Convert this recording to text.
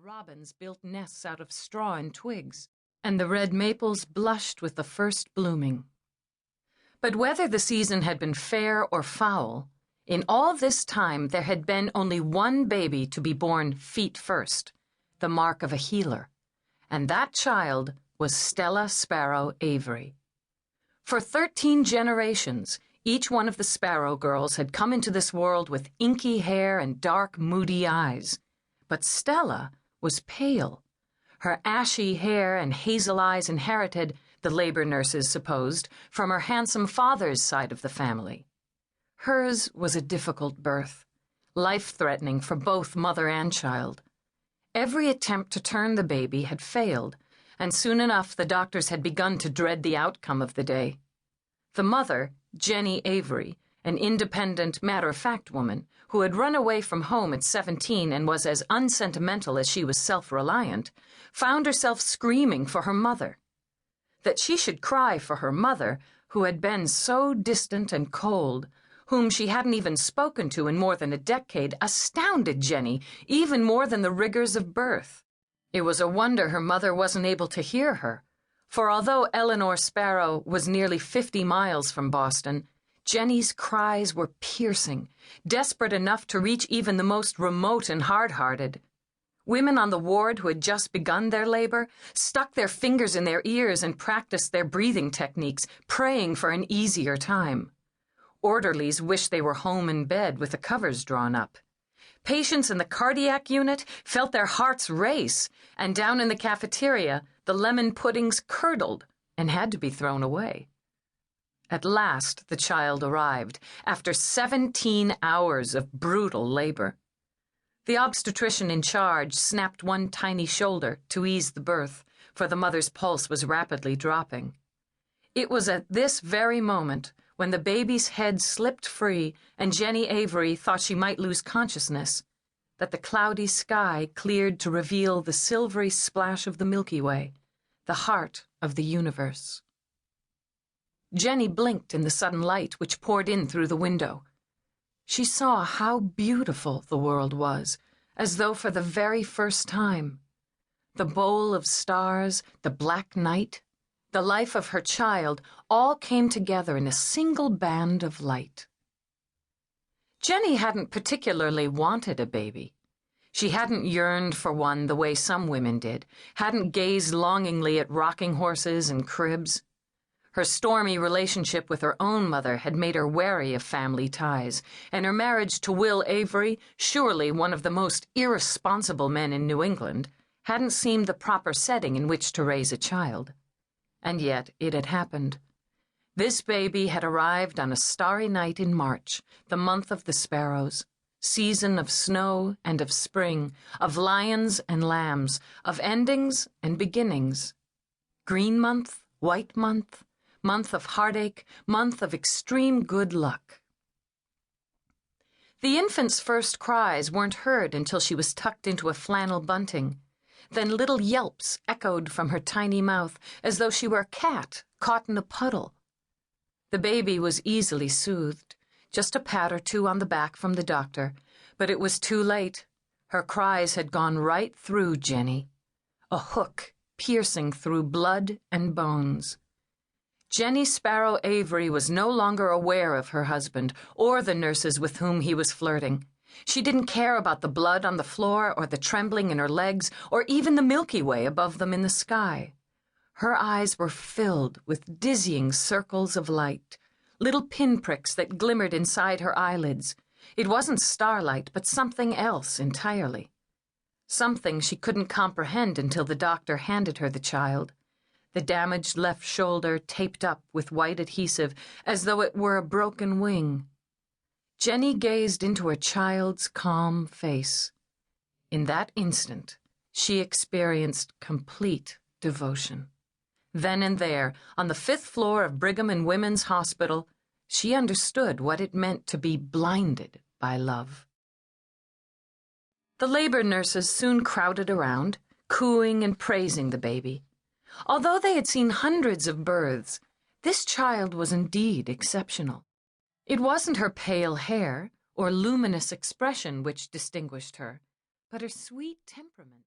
robins built nests out of straw and twigs, and the red maples blushed with the first blooming. But whether the season had been fair or foul, in all this time there had been only one baby to be born feet first, the mark of a healer, and that child was Stella Sparrow Avery. For 13 generations, each one of the Sparrow girls had come into this world with inky hair and dark, moody eyes. But Stella was pale. Her ashy hair and hazel eyes inherited, the labor nurses supposed, from her handsome father's side of the family. Hers was a difficult birth, life-threatening for both mother and child. Every attempt to turn the baby had failed, and soon enough the doctors had begun to dread the outcome of the day. The mother, Jenny Avery, an independent, matter-of-fact woman who had run away from home at 17 and was as unsentimental as she was self-reliant, found herself screaming for her mother. That she should cry for her mother, who had been so distant and cold, whom she hadn't even spoken to in more than a decade, astounded Jenny even more than the rigors of birth. It was a wonder her mother wasn't able to hear her, for although Elinor Sparrow was nearly 50 miles from Boston, Jenny's cries were piercing, desperate enough to reach even the most remote and hard-hearted. Women on the ward who had just begun their labor stuck their fingers in their ears and practiced their breathing techniques, praying for an easier time. Orderlies wished they were home in bed with the covers drawn up. Patients in the cardiac unit felt their hearts race, and down in the cafeteria, the lemon puddings curdled and had to be thrown away. At last, the child arrived, after 17 hours of brutal labor. The obstetrician in charge snapped one tiny shoulder to ease the birth, for the mother's pulse was rapidly dropping. It was at this very moment, when the baby's head slipped free and Jenny Avery thought she might lose consciousness, that the cloudy sky cleared to reveal the silvery splash of the Milky Way, the heart of the universe. Jenny blinked in the sudden light which poured in through the window. She saw how beautiful the world was, as though for the very first time. The bowl of stars, the black night, the life of her child, all came together in a single band of light. Jenny hadn't particularly wanted a baby. She hadn't yearned for one the way some women did, hadn't gazed longingly at rocking horses and cribs. Her stormy relationship with her own mother had made her wary of family ties, and her marriage to Will Avery, surely one of the most irresponsible men in New England, hadn't seemed the proper setting in which to raise a child. And yet it had happened. This baby had arrived on a starry night in March, the month of the Sparrows, season of snow and of spring, of lions and lambs, of endings and beginnings. Green month, white month, month of heartache, month of extreme good luck. The infant's first cries weren't heard until she was tucked into a flannel bunting. Then little yelps echoed from her tiny mouth as though she were a cat caught in a puddle. The baby was easily soothed, just a pat or two on the back from the doctor, but it was too late. Her cries had gone right through Jenny, a hook piercing through blood and bones. Jenny Sparrow Avery was no longer aware of her husband or the nurses with whom he was flirting. She didn't care about the blood on the floor or the trembling in her legs or even the Milky Way above them in the sky. Her eyes were filled with dizzying circles of light, little pinpricks that glimmered inside her eyelids. It wasn't starlight, but something else entirely. Something she couldn't comprehend until the doctor handed her the child. The damaged left shoulder taped up with white adhesive as though it were a broken wing. Jenny gazed into her child's calm face. In that instant, she experienced complete devotion. Then and there, on the 5th floor of Brigham and Women's Hospital, she understood what it meant to be blinded by love. The labor nurses soon crowded around, cooing and praising the baby. Although they had seen hundreds of births, this child was indeed exceptional. It wasn't her pale hair or luminous expression which distinguished her, but her sweet temperament.